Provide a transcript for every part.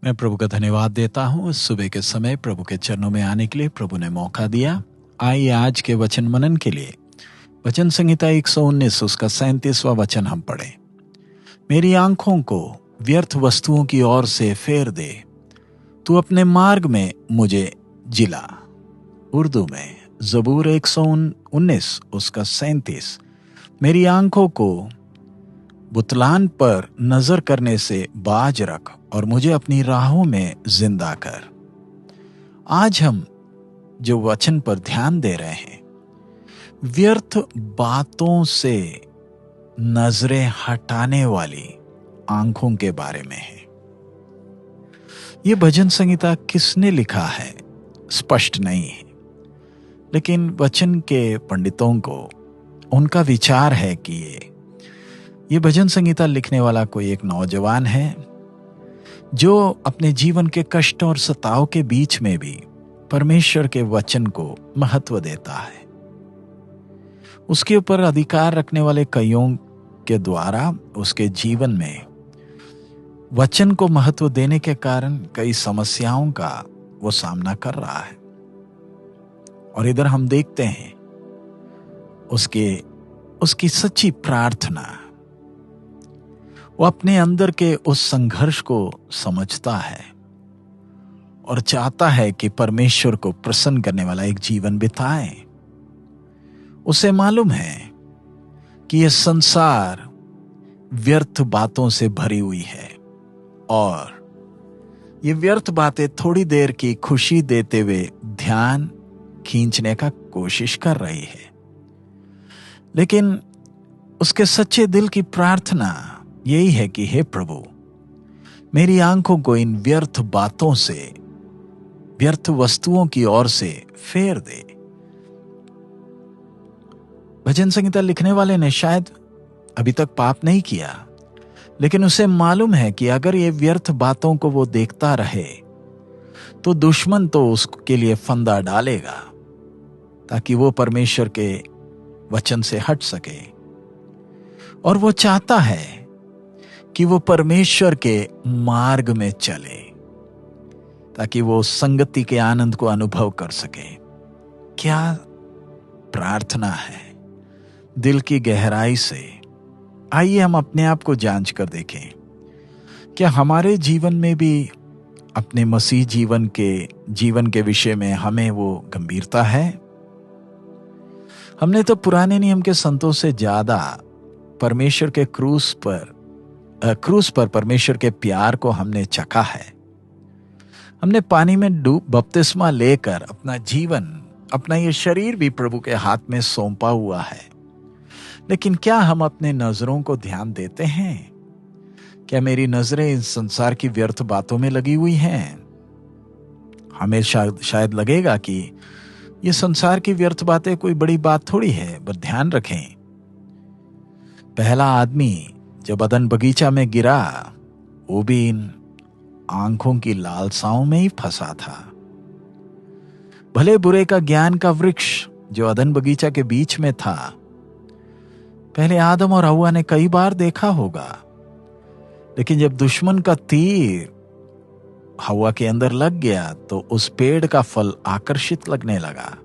मैं प्रभु का धन्यवाद देता हूँ इस सुबह के समय प्रभु के चरणों में आने के लिए प्रभु ने मौका दिया। आइए आज के वचन मनन के लिए वचन संहिता 119 उसका 37वां वचन हम पढ़ें। मेरी आंखों को व्यर्थ वस्तुओं की ओर से फेर दे, तू अपने मार्ग में मुझे जिला। उर्दू में ज़बूर 119 उसका 37। मेरी आंखों को बुतलान पर नजर करने से बाज रख और मुझे अपनी राहों में जिंदा कर। आज हम जो वचन पर ध्यान दे रहे हैं, व्यर्थ बातों से नजरें हटाने वाली आंखों के बारे में है। यह भजन संहिता किसने लिखा है स्पष्ट नहीं है, लेकिन वचन के पंडितों को उनका विचार है कि ये भजन संहिता लिखने वाला कोई एक नौजवान है जो अपने जीवन के कष्ट और सताव के बीच में भी परमेश्वर के वचन को महत्व देता है। उसके ऊपर अधिकार रखने वाले कईयों के द्वारा उसके जीवन में वचन को महत्व देने के कारण कई समस्याओं का वो सामना कर रहा है। और इधर हम देखते हैं उसकी सच्ची प्रार्थना। वो अपने अंदर के उस संघर्ष को समझता है और चाहता है कि परमेश्वर को प्रसन्न करने वाला एक जीवन बिताए। उसे मालूम है कि यह संसार व्यर्थ बातों से भरी हुई है और ये व्यर्थ बातें थोड़ी देर की खुशी देते हुए ध्यान खींचने का कोशिश कर रही है। लेकिन उसके सच्चे दिल की प्रार्थना यही है कि हे प्रभु, मेरी आंखों को इन व्यर्थ बातों से, व्यर्थ वस्तुओं की ओर से फेर दे। भजन संहिता लिखने वाले ने शायद अभी तक पाप नहीं किया, लेकिन उसे मालूम है कि अगर ये व्यर्थ बातों को वो देखता रहे तो दुश्मन तो उसके लिए फंदा डालेगा ताकि वो परमेश्वर के वचन से हट सके। और वो चाहता है कि वो परमेश्वर के मार्ग में चले ताकि वो संगति के आनंद को अनुभव कर सके। क्या प्रार्थना है दिल की गहराई से। आइए हम अपने आप को जांच कर देखें, क्या हमारे जीवन में भी अपने मसीह जीवन के विषय में हमें वो गंभीरता है। हमने तो पुराने नियम के संतों से ज्यादा परमेश्वर के क्रूस पर परमेश्वर के प्यार को हमने चखा है। हमने पानी में बपतिस्मा लेकर अपना जीवन, अपना ये शरीर भी प्रभु के हाथ में सौंपा हुआ है। लेकिन क्या हम अपने नजरों को ध्यान देते हैं? क्या मेरी नजरें इस संसार की व्यर्थ बातों में लगी हुई हैं? हमें शायद लगेगा कि ये संसार की व्यर्थ बातें कोई बड़ी बात थोड़ी है, पर ध्यान रखें, पहला आदमी जब अदन बगीचा में गिरा वो भी इन आंखों की लालसाओं में ही फंसा था। भले बुरे का ज्ञान का वृक्ष जो अदन बगीचा के बीच में था, पहले आदम और हव्वा ने कई बार देखा होगा, लेकिन जब दुश्मन का तीर हव्वा के अंदर लग गया तो उस पेड़ का फल आकर्षित लगने लगा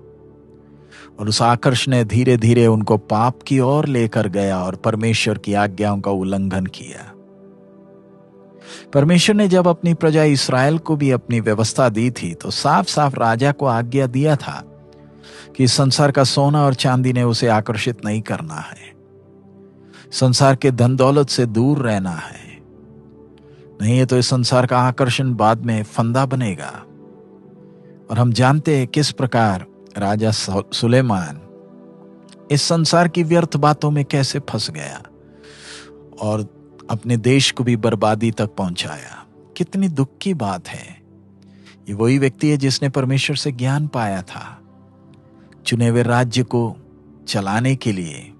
और उस आकर्षण ने धीरे धीरे उनको पाप की ओर लेकर गया और परमेश्वर की आज्ञाओं का उल्लंघन किया। परमेश्वर ने जब अपनी प्रजा इस्राएल को भी अपनी व्यवस्था दी थी तो साफ साफ राजा को आज्ञा दिया था कि संसार का सोना और चांदी ने उसे आकर्षित नहीं करना है, संसार के धन दौलत से दूर रहना है, नहीं है तो इस संसार का आकर्षण बाद में फंदा बनेगा। और हम जानते हैं किस प्रकार राजा सुलेमान इस संसार की व्यर्थ बातों में कैसे फंस गया और अपने देश को भी बर्बादी तक पहुंचाया। कितनी दुख की बात है। ये वही व्यक्ति है जिसने परमेश्वर से ज्ञान पाया था, चुने हुए राज्य को चलाने के लिए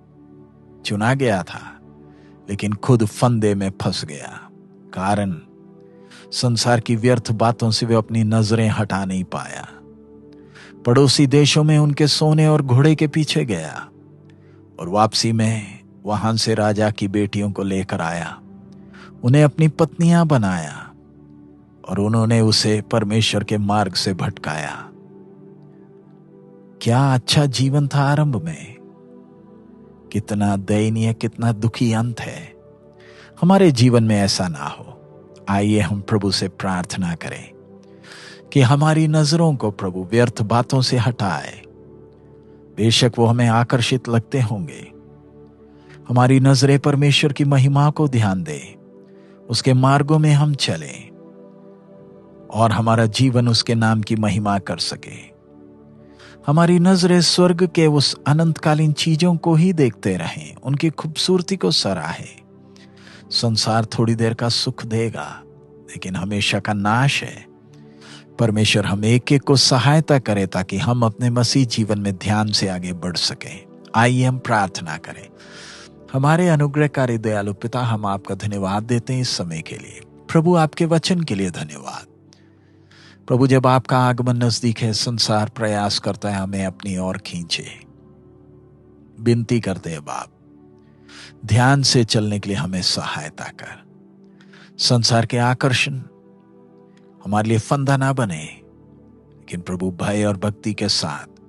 चुना गया था, लेकिन खुद फंदे में फंस गया। कारण संसार की व्यर्थ बातों से वे अपनी नजरें हटा नहीं पाया। पड़ोसी देशों में उनके सोने और घोड़े के पीछे गया और वापसी में वहां से राजा की बेटियों को लेकर आया, उन्हें अपनी पत्नियां बनाया और उन्होंने उसे परमेश्वर के मार्ग से भटकाया। क्या अच्छा जीवन था आरंभ में, कितना दयनीय, कितना दुखी अंत है। हमारे जीवन में ऐसा ना हो। आइए हम प्रभु से प्रार्थना करें कि हमारी नजरों को प्रभु व्यर्थ बातों से हटाए। बेशक वो हमें आकर्षित लगते होंगे, हमारी नजरें परमेश्वर की महिमा को ध्यान दे, उसके मार्गों में हम चलें और हमारा जीवन उसके नाम की महिमा कर सके। हमारी नजरें स्वर्ग के उस अनंतकालीन चीजों को ही देखते रहें, उनकी खूबसूरती को सराहें। संसार थोड़ी देर का सुख देगा, लेकिन हमेशा का नाश है। परमेश्वर हम एक एक को सहायता करे ताकि हम अपने मसीह जीवन में ध्यान से आगे बढ़ सकें। आइए हम प्रार्थना करें। हमारे अनुग्रहकारी दयालु पिता, हम आपका धन्यवाद देते हैं इस समय के लिए। प्रभु, आपके वचन के लिए धन्यवाद। प्रभु, जब आपका आगमन नजदीक है, संसार प्रयास करता है हमें अपनी ओर खींचे। विनती करते हैं बाप, ध्यान से चलने के लिए हमें सहायता कर। संसार के आकर्षण हमारे लिए फंदा ना बने, लेकिन प्रभु भय और भक्ति के साथ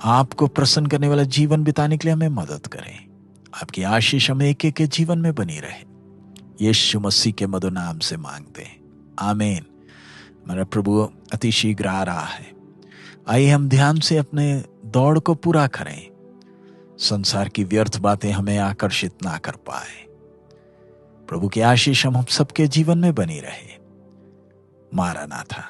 आपको प्रसन्न करने वाला जीवन बिताने के लिए हमें मदद करें। आपकी आशीष हमें एक एक के जीवन में बनी रहे। यीशु मसीह के मधुर नाम से मांगते हैं, आमीन। हमारा प्रभु अति शीघ्र आ रहा है। आइए हम ध्यान से अपने दौड़ को पूरा करें। संसार की व्यर्थ बातें हमें आकर्षित ना कर पाए। प्रभु की आशीष हम सबके जीवन में बनी रहे। मारानाथा।